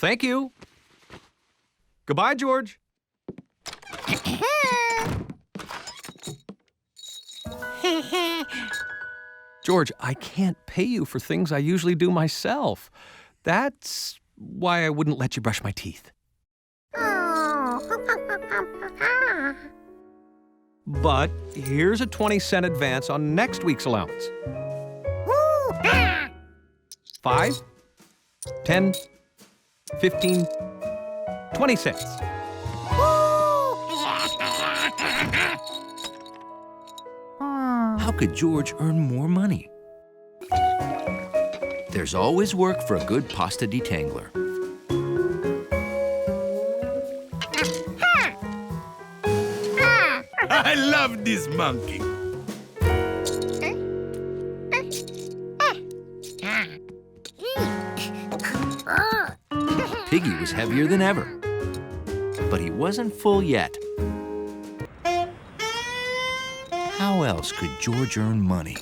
thank you. Goodbye, George. George, I can't pay you for things I usually do myself. That's why I wouldn't let you brush my teeth. But here's a 20-cent advance on next week's allowance. 5, 10, 15, 20 cents. How could George earn more money? There's always work for a good pasta detangler. I love this monkey. Piggy was heavier than ever, but he wasn't full yet. How else could George earn money?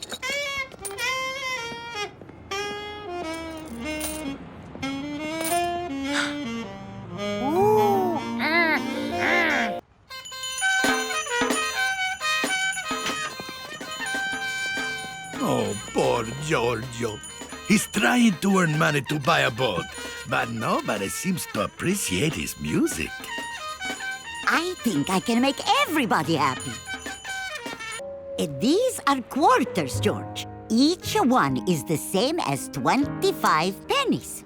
Oh, poor Giorgio. He's trying to earn money to buy a boat, but nobody seems to appreciate his music. I think I can make everybody happy. These are quarters, George. Each one is the same as 25 pennies.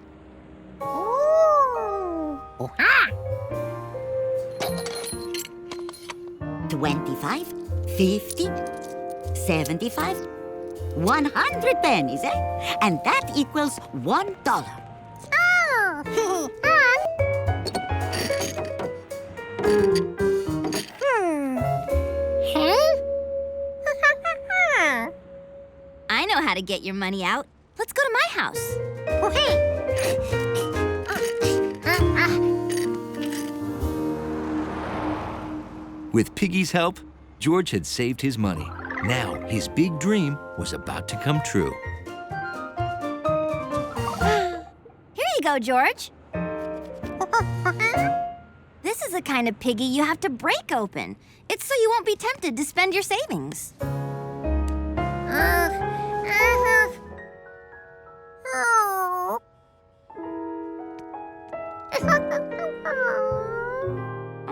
Oh. 25, 50, 75, 100 pennies, eh? And that equals $1. I know how to get your money out. Let's go to my house. With Piggy's help, George had saved his money. Now his big dream was about to come true. Here you go, George. This is the kind of piggy you have to break open. It's so you won't be tempted to spend your savings.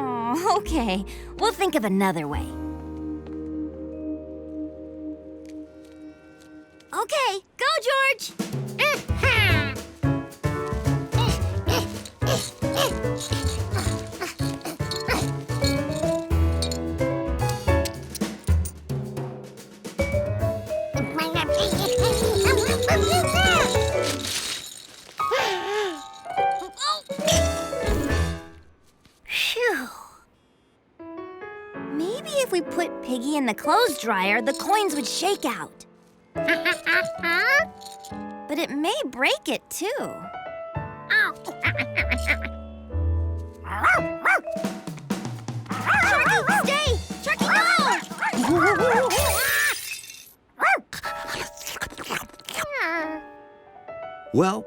Oh, okay. We'll think of another way. Okay, go, George! Phew. Maybe if we put Piggy in the clothes dryer, the coins would shake out. But it may break it, too. Sharky, stay! Sharky, no! Well,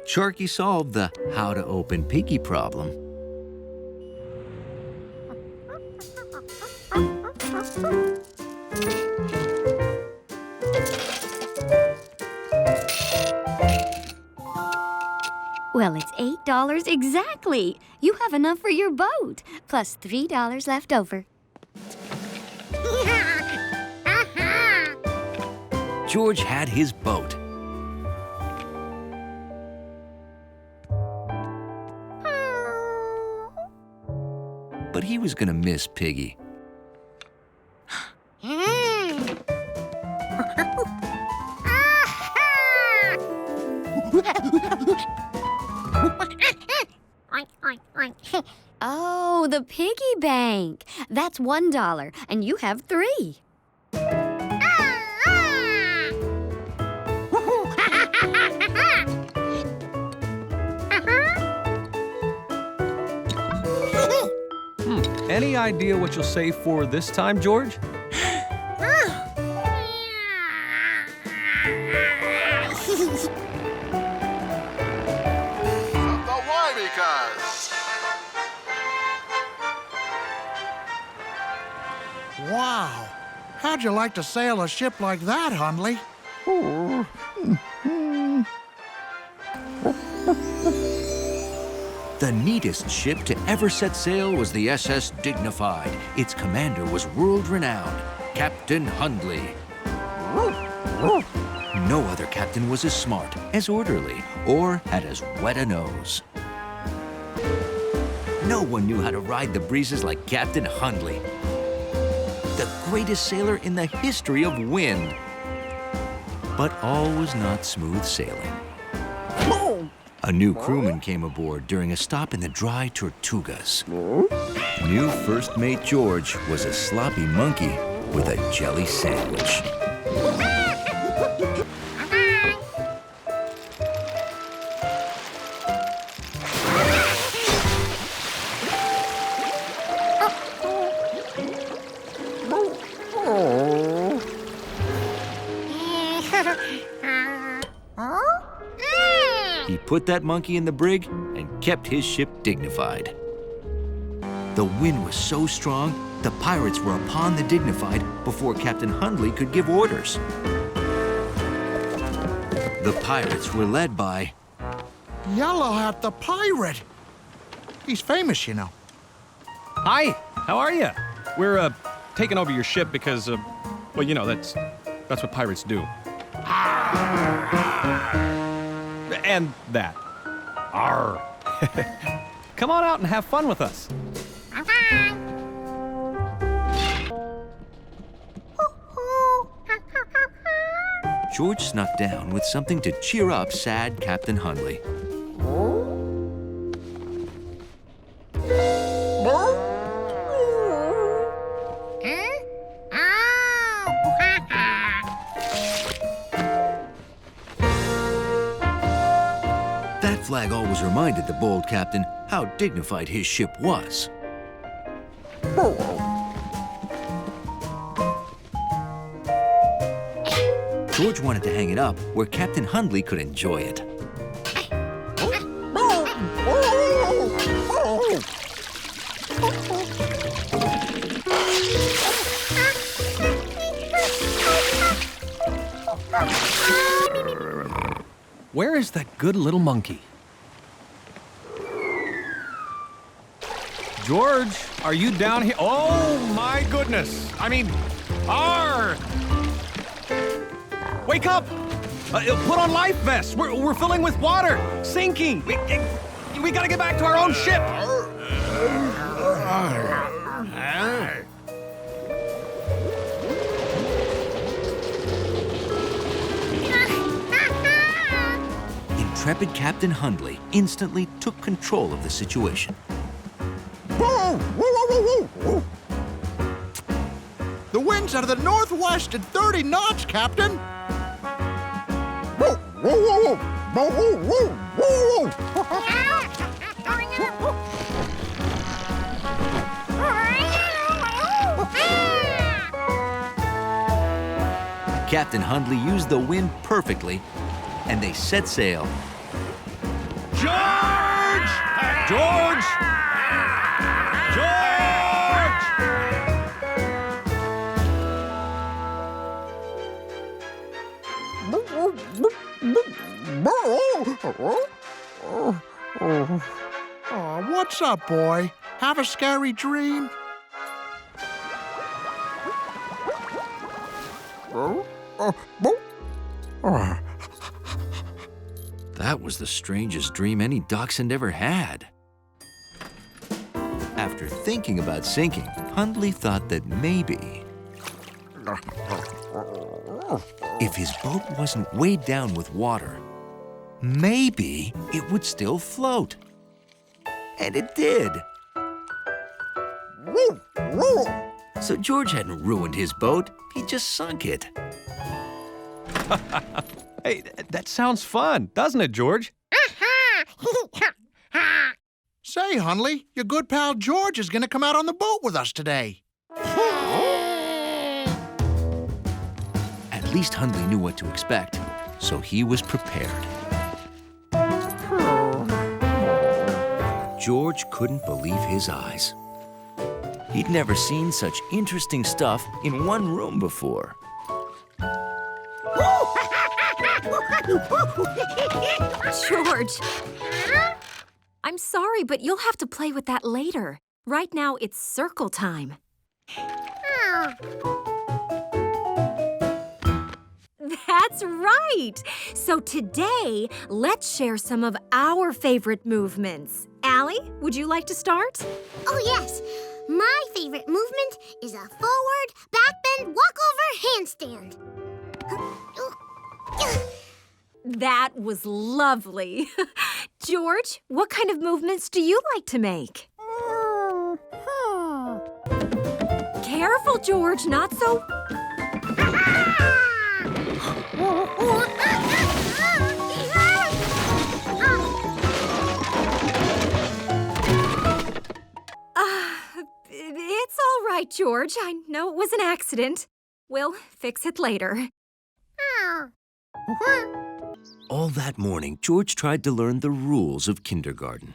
Sharky solved the how to open Piggy problem. Well, it's $8 exactly. You have enough for your boat, plus $3 left over. George had his boat. But he was gonna miss Piggy. Oh, the piggy bank. That's $1, and you have 3. Any idea what you'll save for this time, George? you like to sail a ship like that, Hundley? The neatest ship to ever set sail was the SS Dignified. Its commander was world-renowned, Captain Hundley. No other captain was as smart, as orderly, or had as wet a nose. No one knew how to ride the breezes like Captain Hundley, the greatest sailor in the history of wind. But all was not smooth sailing. A new crewman came aboard during a stop in the dry Tortugas. New first mate George was a sloppy monkey with a jelly sandwich. He put that monkey in the brig and kept his ship dignified. The wind was so strong, the pirates were upon the Dignified before Captain Hundley could give orders. The pirates were led by Yellow Hat the pirate. He's famous, you know. Hi, how are you? We're taking over your ship because, well, you know, that's what pirates do. And that. Arr. Come on out and have fun with us. George snuck down with something to cheer up sad Captain Hundley. That flag always reminded the bold captain how dignified his ship was. George wanted to hang it up where Captain Hundley could enjoy it. Where is that good little monkey? George, are you down here? Oh, my goodness. I mean, arr! Wake up! Put on life vests. We're filling with water. Sinking. We gotta get back to our own ship. Intrepid Captain Hundley instantly took control of the situation. The wind's out of the northwest at 30 knots, Captain. Captain Hundley used the wind perfectly, and they set sail. George! George! George! Oh, what's up, boy? Have a scary dream? That was the strangest dream any dachshund ever had. After thinking about sinking, Hundley thought that maybe if his boat wasn't weighed down with water, maybe it would still float. And it did. So George hadn't ruined his boat, he just sunk it. Hey, that sounds fun, doesn't it, George? Say, Hundley, your good pal George is gonna come out on the boat with us today. At least Hundley knew what to expect, so he was prepared. George couldn't believe his eyes. He'd never seen such interesting stuff in one room before. George, I'm sorry, but you'll have to play with that later. Right now, it's circle time. That's right! So today, let's share some of our favorite movements. Allie, would you like to start? Oh, yes. My favorite movement is a forward, backbend, walkover handstand. That was lovely. George, what kind of movements do you like to make? Careful, George, not so... It's all right, George. I know it was an accident. We'll fix it later. All that morning, George tried to learn the rules of kindergarten.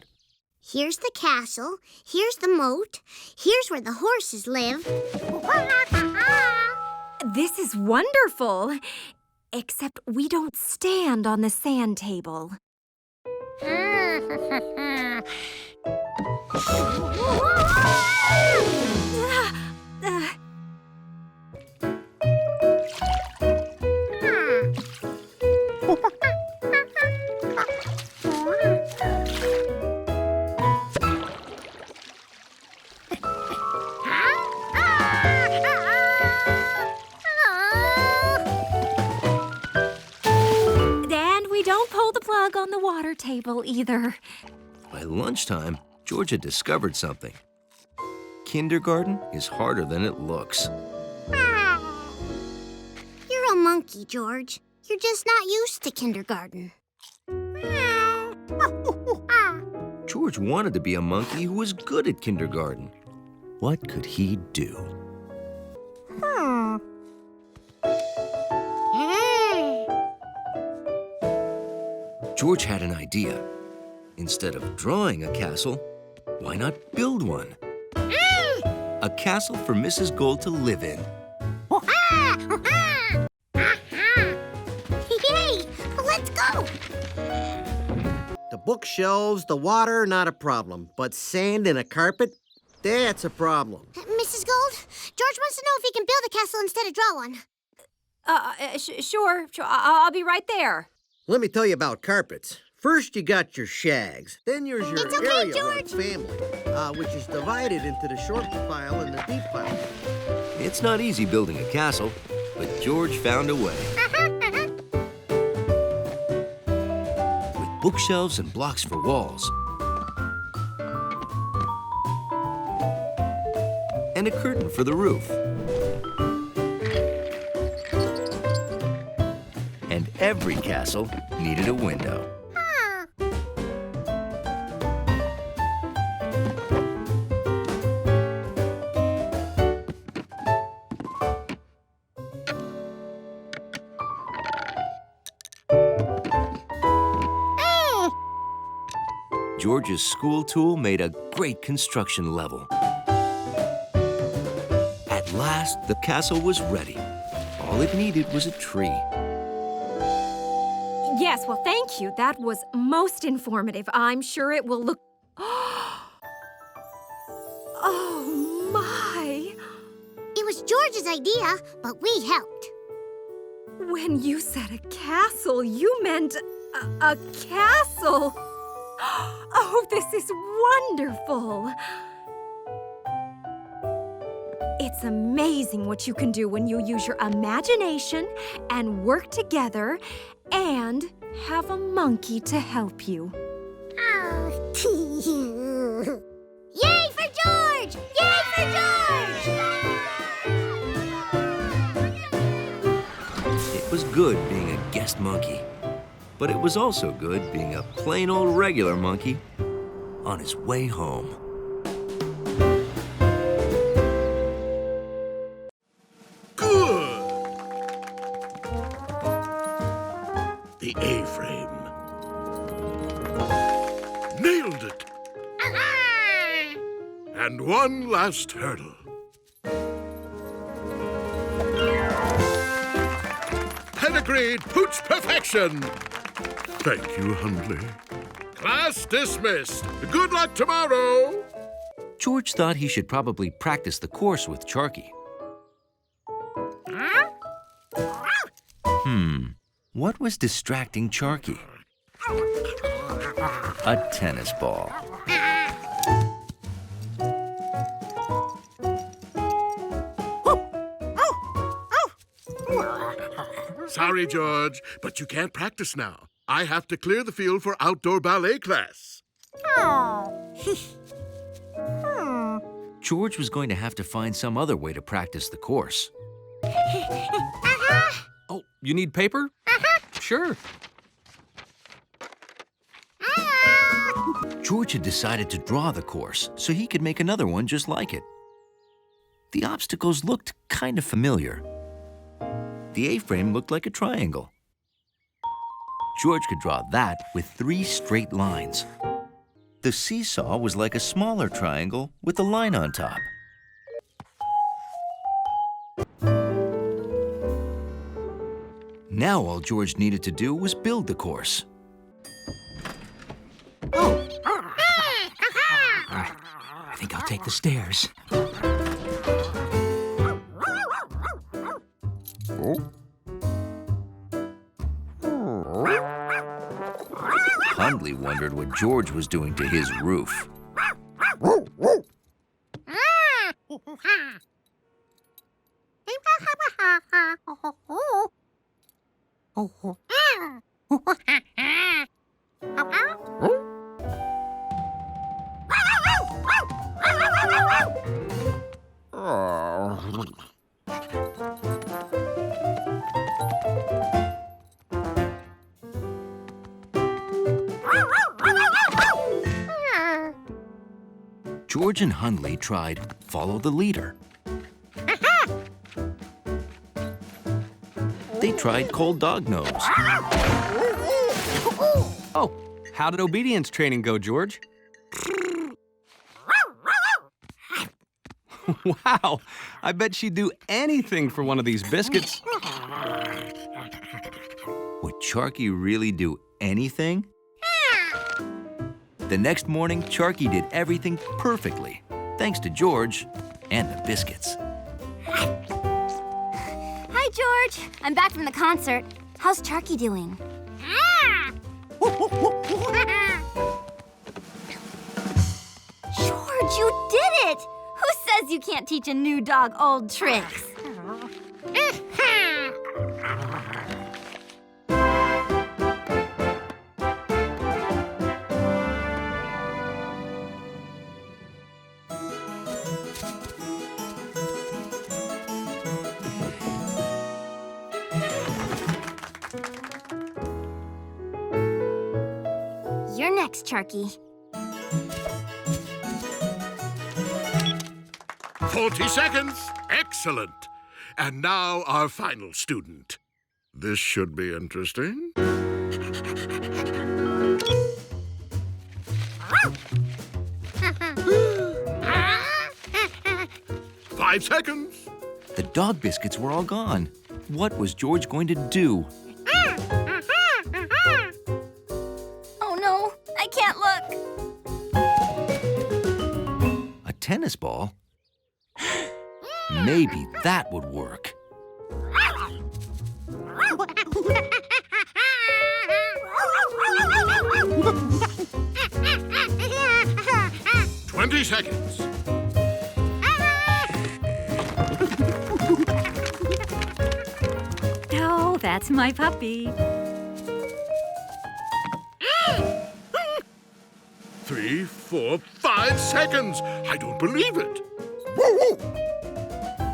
Here's the castle. Here's the moat. Here's where the horses live. This is wonderful. Except we don't stand on the sand table. And we don't pull the plug on the water table either. By lunchtime, George had discovered something. Kindergarten is harder than it looks. You're a monkey, George. You're just not used to kindergarten. George wanted to be a monkey who was good at kindergarten. What could he do? George had an idea. Instead of drawing a castle, why not build one? A castle for Mrs. Gold to live in. Yay! Let's go! The bookshelves, the water, not a problem. But sand and a carpet, that's a problem. Mrs. Gold, George wants to know if he can build a castle instead of draw one. Sure. I'll be right there. Let me tell you about carpets. First, you got your shags. Then there's your It's okay, area rug George. family, which is divided into the short pile and the deep pile. It's not easy building a castle, but George found a way. With bookshelves and blocks for walls, and a curtain for the roof. And every castle needed a window. George's school tool made a great construction level. At last, the castle was ready. All it needed was a tree. Yes, well, thank you. That was most informative. I'm sure it will look... Oh, my. It was George's idea, but we helped. When you said a castle, you meant a castle. Oh, this is wonderful. It's amazing what you can do when you use your imagination and work together and have a monkey to help you. Yay for George! Yay for George! It was good being a guest monkey, but it was also good being a plain old regular monkey on his way home. Good! The A-frame. Nailed it! And one last hurdle. Pedigreed pooch perfection! Thank you, Hundley. Class dismissed. Good luck tomorrow. George thought he should probably practice the course with Charky. What was distracting Charky? A tennis ball. Sorry, George, but you can't practice now. I have to clear the field for outdoor ballet class. George was going to have to find some other way to practice the course. Oh, you need paper? Sure. George had decided to draw the course so he could make another one just like it. The obstacles looked kind of familiar. The A-frame looked like a triangle. George could draw that with 3 straight lines. The seesaw was like a smaller triangle with a line on top. Now all George needed to do was build the course. I think I'll take the stairs. Hundley wondered what George was doing to his roof. George and Hundley tried follow the leader. They tried cold dog nose. Oh, how did obedience training go, George? Wow, I bet she'd do anything for one of these biscuits. Would Charky really do anything? The next morning, Charky did everything perfectly, thanks to George and the biscuits. Hi, George. I'm back from the concert. How's Charky doing? George, you did it! Who says you can't teach a new dog old tricks? You're next, Charky. 40 seconds. Excellent. And now our final student. This should be interesting. 5 seconds. The dog biscuits were all gone. What was George going to do? Oh no, I can't look. A tennis ball? Maybe that would work. "20 seconds. Oh, that's my puppy. 3, 4, 5 seconds. I don't believe it.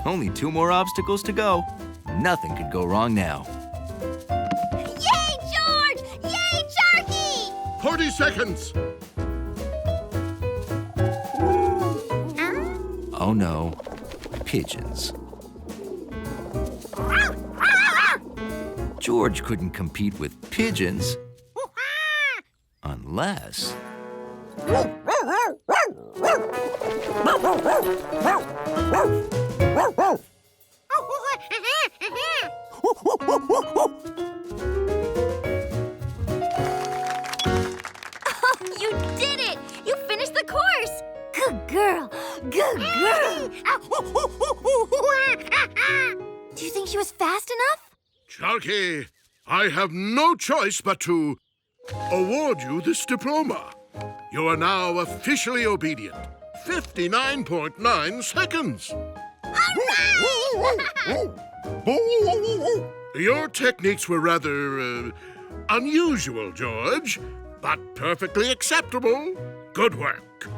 Only 2 more obstacles to go. Nothing could go wrong now. Yay, George! Yay, Charky! 40 seconds. Oh no, pigeons. George couldn't compete with pigeons unless... You did it! You finished the course! Good girl! Good girl! Do you think she was fast enough? Sharky, I have no choice but to award you this diploma. You are now officially obedient. 59.9 seconds. Your techniques were rather unusual, George, but perfectly acceptable. Good work.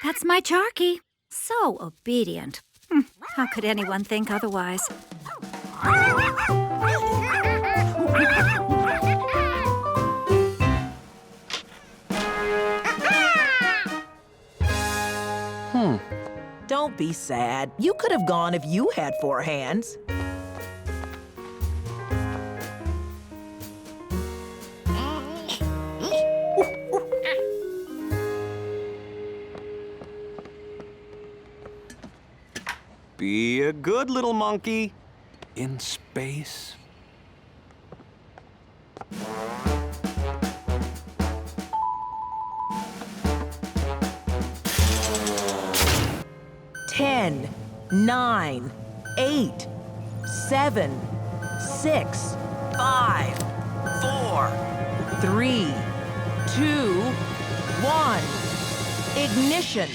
That's my Sharky. So obedient. How could anyone think otherwise? Don't be sad. You could have gone if you had 4 hands. Be a good little monkey. In space. Ten, 9, 8, 7, 6, 5, 4, 3, 2, 1. Ignition.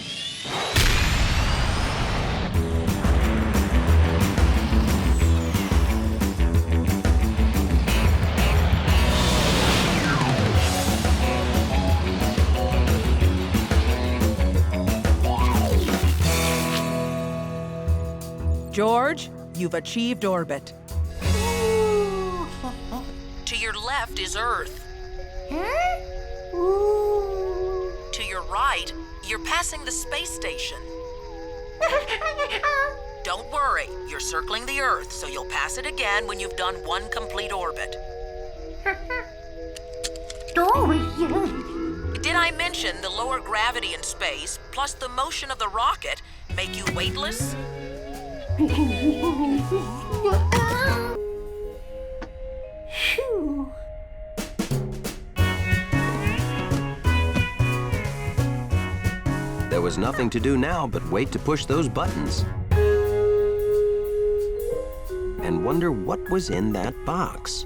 George, you've achieved orbit. To your left is Earth. To your right, you're passing the space station. Don't worry, you're circling the Earth, so you'll pass it again when you've done 1 complete orbit. Did I mention the lower gravity in space, plus the motion of the rocket, make you weightless? There was nothing to do now but wait to push those buttons. And wonder what was in that box.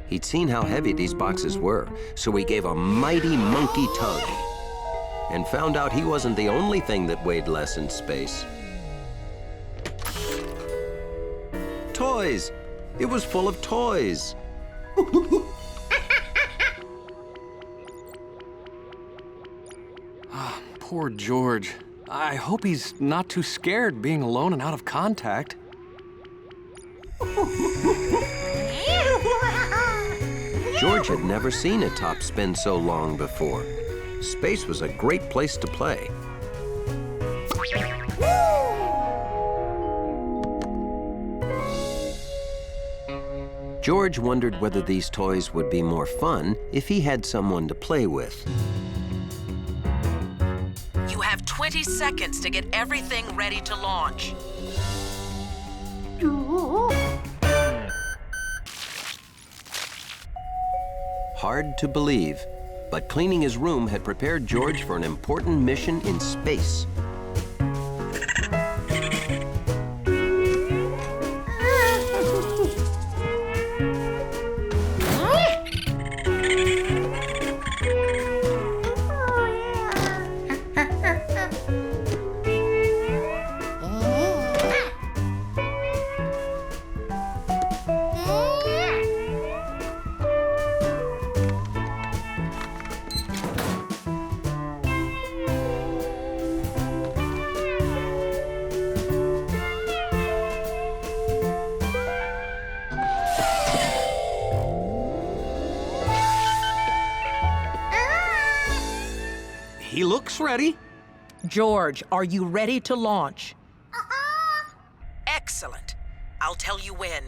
He'd seen how heavy these boxes were, so he gave a mighty monkey tug and found out he wasn't the only thing that weighed less in space. Toys! It was full of toys. Poor George. I hope he's not too scared being alone and out of contact. George had never seen a top spin so long before. Space was a great place to play. George wondered whether these toys would be more fun if he had someone to play with. You have 20 seconds to get everything ready to launch. Hard to believe, but cleaning his room had prepared George for an important mission in space. He looks ready. George, are you ready to launch? Excellent. I'll tell you when.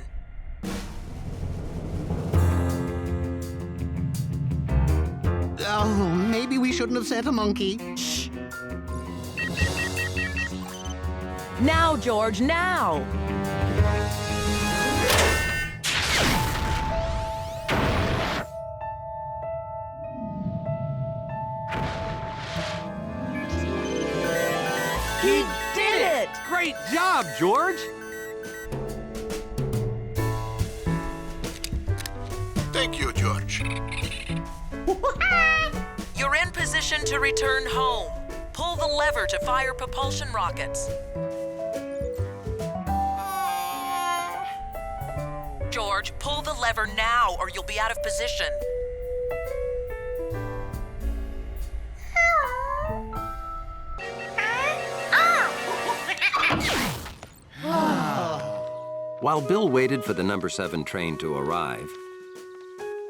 Oh, maybe we shouldn't have sent a monkey. Shh. Now, George, now! He did it! Great job, George! Thank you, George. You're in position to return home. Pull the lever to fire propulsion rockets. George, pull the lever now or you'll be out of position. While Bill waited for the number 7 train to arrive,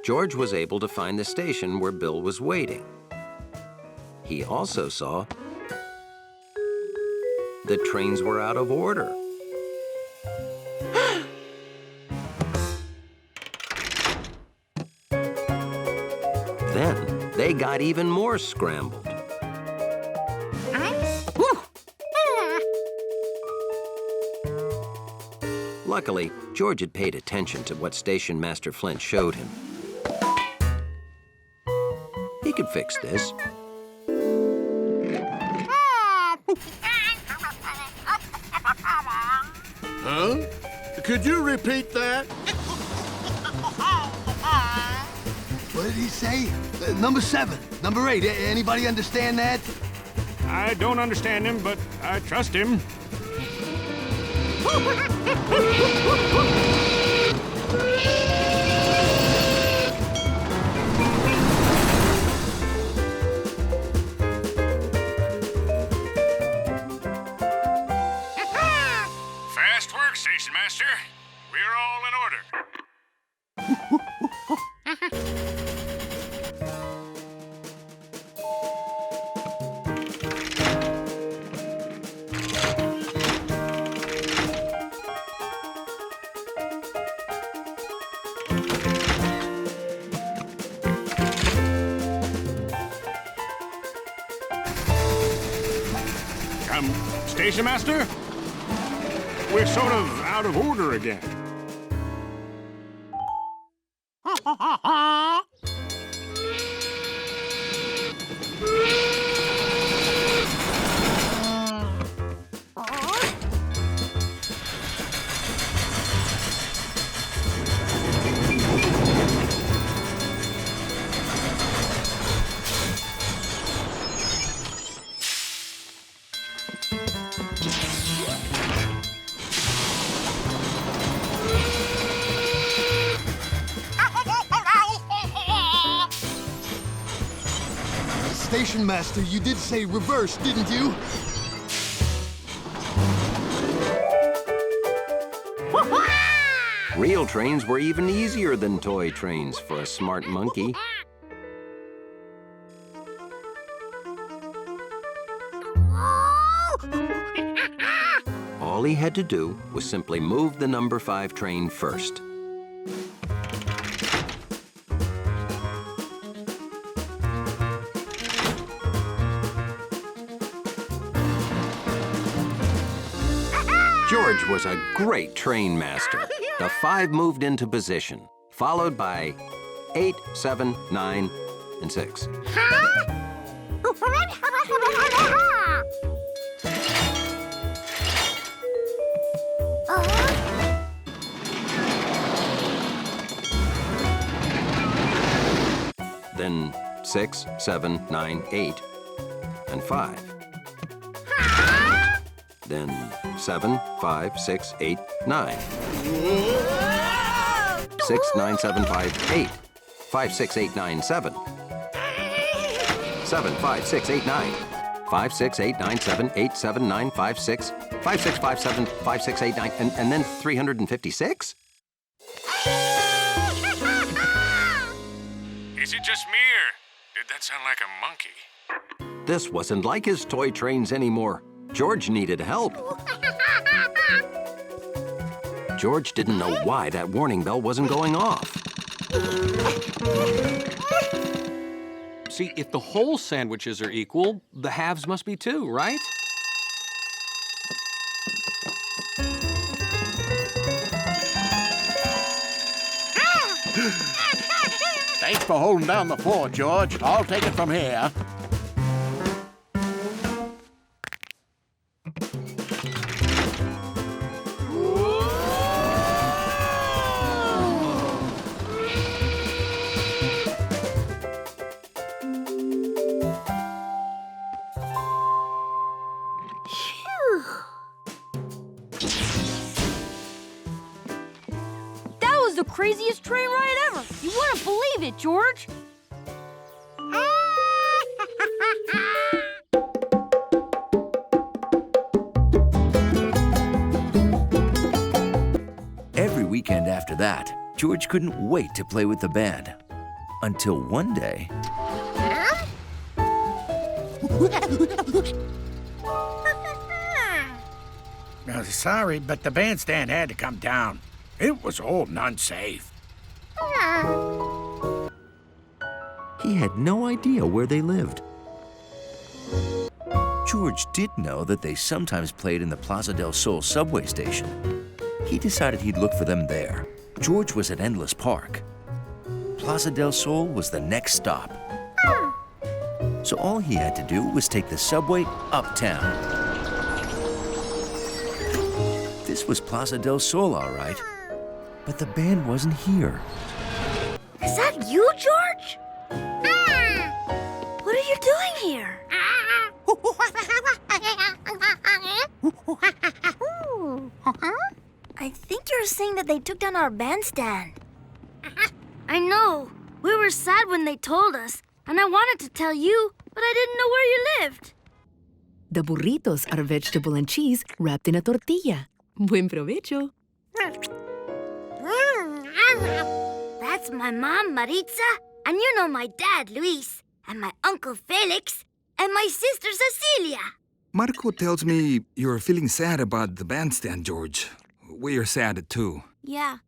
George was able to find the station where Bill was waiting. He also saw the trains were out of order. Then they got even more scrambled. Luckily, George had paid attention to what Station Master Flint showed him. He could fix this. Huh? Could you repeat that? What did he say? Number 7, number 8. Anybody understand that? I don't understand him, but I trust him. Fast work, Station Master. We're all in order. Station Master? We're sort of out of order again. Station Master, you did say reverse, didn't you? Real trains were even easier than toy trains for a smart monkey. All he had to do was simply move the number 5 train first. George was a great train master. The 5 moved into position, followed by 8, 7, 9, and 6. Then 6, 7, 9, 8, and 5. Then 7, 5, 6, 8, 9. 6, 9, 7, 5, 8. 5, 6, 8, 9, 7. 7, 5, 6, 8, 9. 5, 6, 8, 9, 7, 8, 7, 9, 5, 6. 5, 6, 5, 7, 5, 6, 8, 9. And then 356? Is it just me, or did that sound like a monkey? This wasn't like his toy trains anymore. George needed help. George didn't know why that warning bell wasn't going off. See, if the whole sandwiches are equal, the halves must be too, right? Thanks for holding down the fort, George. I'll take it from here. That was the craziest train ride ever! You wouldn't believe it, George! Every weekend after that, George couldn't wait to play with the band. Until one day... Sorry, but the bandstand had to come down. It was old and unsafe. He had no idea where they lived. George did know that they sometimes played in the Plaza del Sol subway station. He decided he'd look for them there. George was at Endless Park. Plaza del Sol was the next stop. So all he had to do was take the subway uptown. This was Plaza del Sol, all right. But the band wasn't here. Is that you, George? What are you doing here? I think you're saying that they took down our bandstand. I know. We were sad when they told us, and I wanted to tell you, but I didn't know where you lived. The burritos are vegetable and cheese wrapped in a tortilla. Buen provecho. That's my mom, Maritza, and you know my dad, Luis, and my uncle Felix, and my sister Cecilia. Marco tells me you're feeling sad about the bandstand, George. We're sad too. Yeah.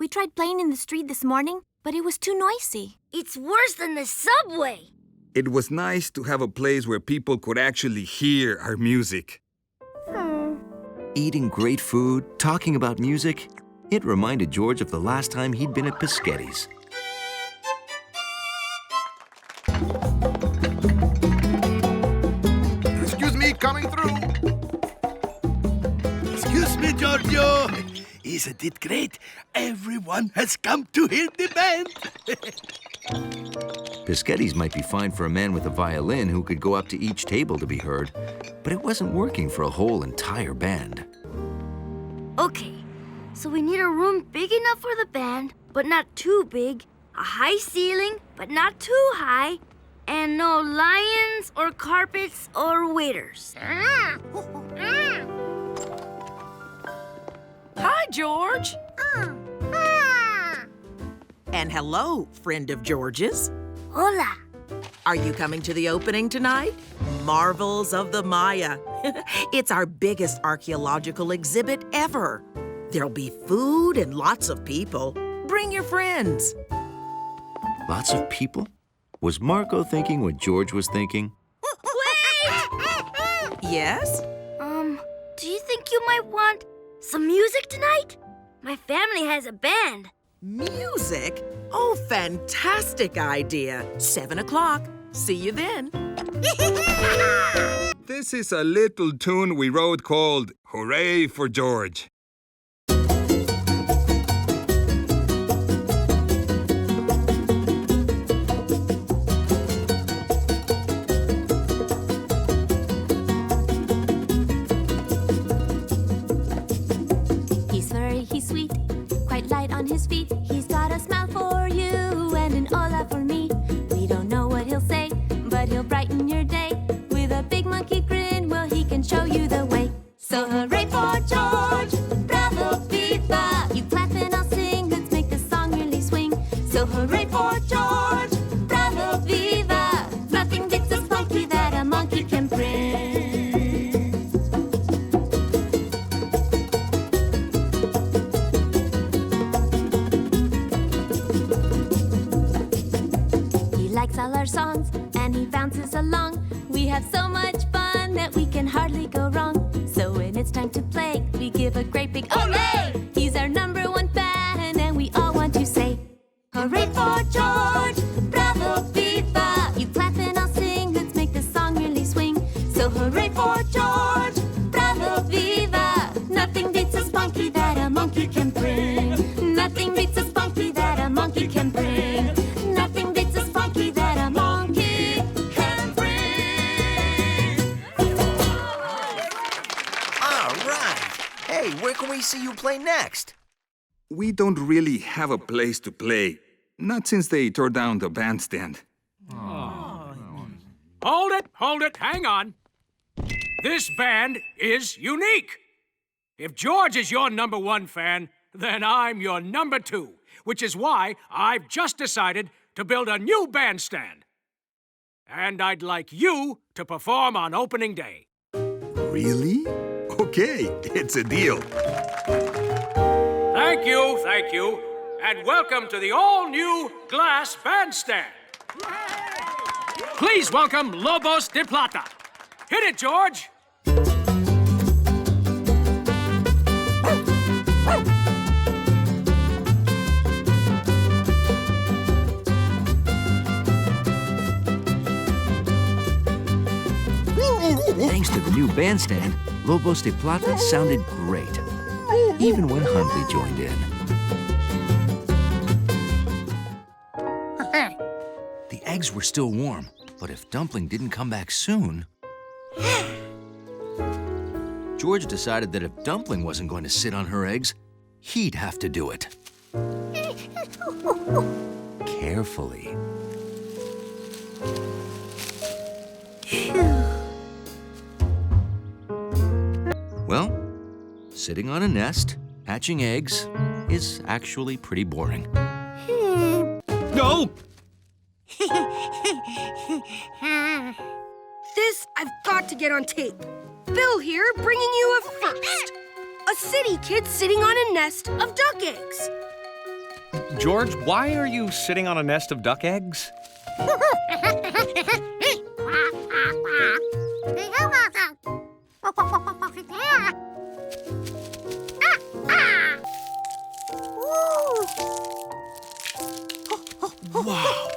We tried playing in the street this morning, but it was too noisy. It's worse than the subway. It was nice to have a place where people could actually hear our music. Eating great food, talking about music, it reminded George of the last time he'd been at Piscetti's. Excuse me, coming through. Excuse me, Giorgio. Isn't it great? Everyone has come to hear the band. Piscetti's might be fine for a man with a violin who could go up to each table to be heard, but it wasn't working for a whole entire band. Okay, so we need a room big enough for the band, but not too big, a high ceiling, but not too high, and no lions or carpets or waiters. Hi, George. And hello, friend of George's. Hola. Are you coming to the opening tonight? Marvels of the Maya. It's our biggest archaeological exhibit ever. There'll be food and lots of people. Bring your friends. Lots of people? Was Marco thinking what George was thinking? Wait! Yes? Do you think you might want some music tonight? My family has a band. Music? Oh, fantastic idea. 7 o'clock. See you then. This is a little tune we wrote called Hooray for George. He's furry, he's sweet, quite light on his feet. He's got a smile for you and an hola for me. We don't know what he'll say, but he'll brighten your day. With a big monkey grin, well, he can show you the way. So hooray for George, bravo, viva. You clap and I'll sing, let's make the song really swing. So hooray for George, bravo, viva. Nothing beats a spunky that a monkey can bring. He likes all our songs, and he bounces along. We have so much fun that we can hardly go wrong. So when it's time to play, we give a great big olay! He's our #1 fan, and we all want to say, hooray for George! Bravo, viva! You clap and I'll sing, let's make the song really swing. So hooray for George! Bravo, viva! Nothing beats a spunky that a monkey can bring. Nothing beats a spunky that a monkey can bring. Nothing beats a spunky that a monkey can bring. All right. Hey, where can we see you play next? We don't really have a place to play. Not since they tore down the bandstand. Hold it, hang on. This band is unique. If George is your #1 fan, then I'm your #2, which is why I've just decided to build a new bandstand. And I'd like you to perform on opening day. Really? Okay, it's a deal. Thank you, and welcome to the all-new glass bandstand. Please welcome Lobos de Plata. Hit it, George. Thanks to the new bandstand, Lobos de Plata sounded great, even when Hundley joined in. The eggs were still warm, but if Dumpling didn't come back soon... George decided that if Dumpling wasn't going to sit on her eggs, he'd have to do it. Carefully. Well, sitting on a nest, hatching eggs, is actually pretty boring. No! This I've got to get on tape. Bill here bringing you a first. A city kid sitting on a nest of duck eggs. George, why are you sitting on a nest of duck eggs? Wow!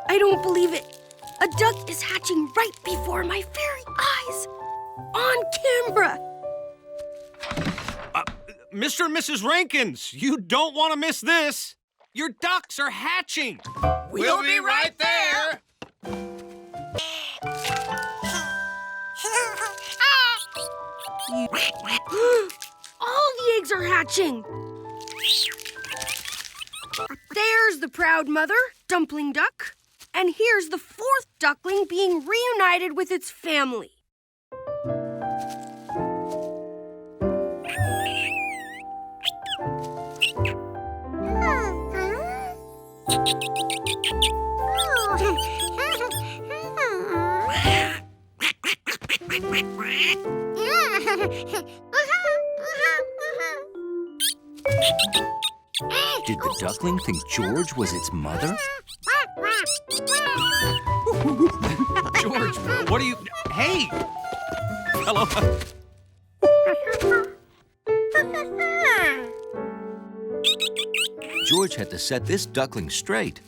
I don't believe it. A duck is hatching right before my very eyes. On camera. Mr. and Mrs. Rankins, you don't want to miss this. Your ducks are hatching. We'll be right there. All the eggs are hatching. There's the proud mother, Dumpling Duck. And here's the 4th duckling being reunited with its family. Did the duckling think George was its mother? George, what are you... Hey! Hello. George had to set this duckling straight.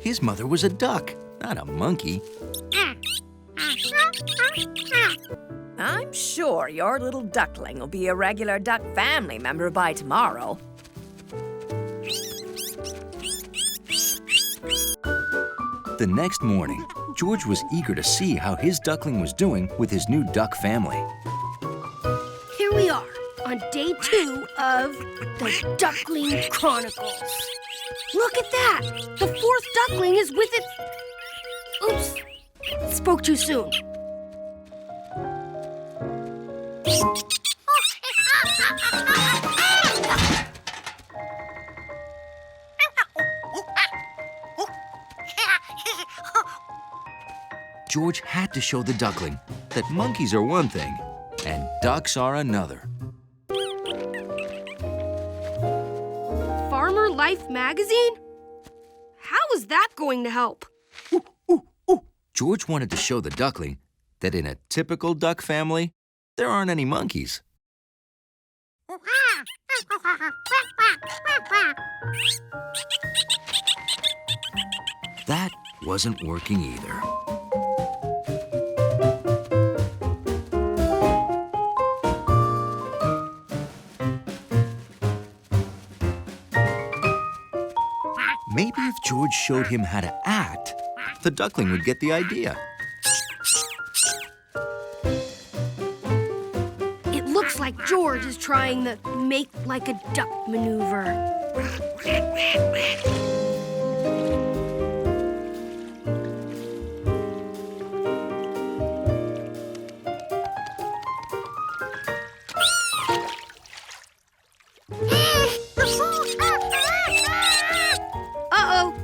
His mother was a duck, not a monkey. I'm sure your little duckling will be a regular duck family member by tomorrow. The next morning, George was eager to see how his duckling was doing with his new duck family. Here we are on day 2 of the Duckling Chronicles. Look at that! The 4th duckling is with its... Oops! Spoke too soon. George had to show the duckling that monkeys are one thing and ducks are another. Farmer Life magazine? How is that going to help? George wanted to show the duckling that in a typical duck family, there aren't any monkeys. That wasn't working either. Maybe if George showed him how to act, the duckling would get the idea. It looks like George is trying the make like a duck maneuver. Uh-oh.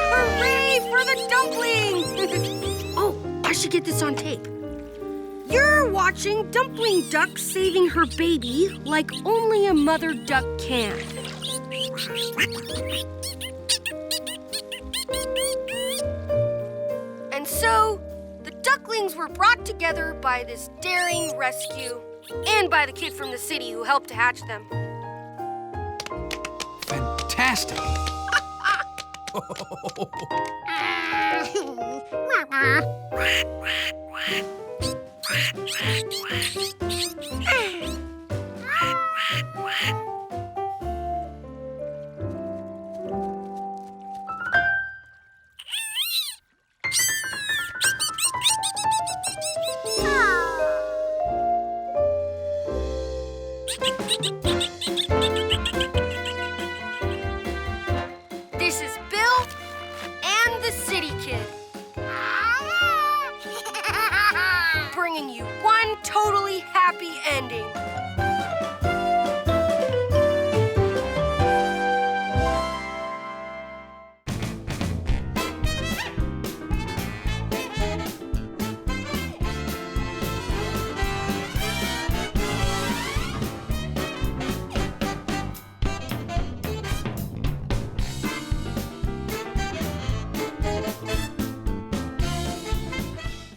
Hooray for the dumpling! Oh, I should get this on tape. You're watching Dumpling Duck saving her baby like only a mother duck can. And so, the ducklings were brought together by this daring rescue and by the kid from the city who helped to hatch them. Fantastic! This is Bill and the City Kid. Bringing you one totally happy ending.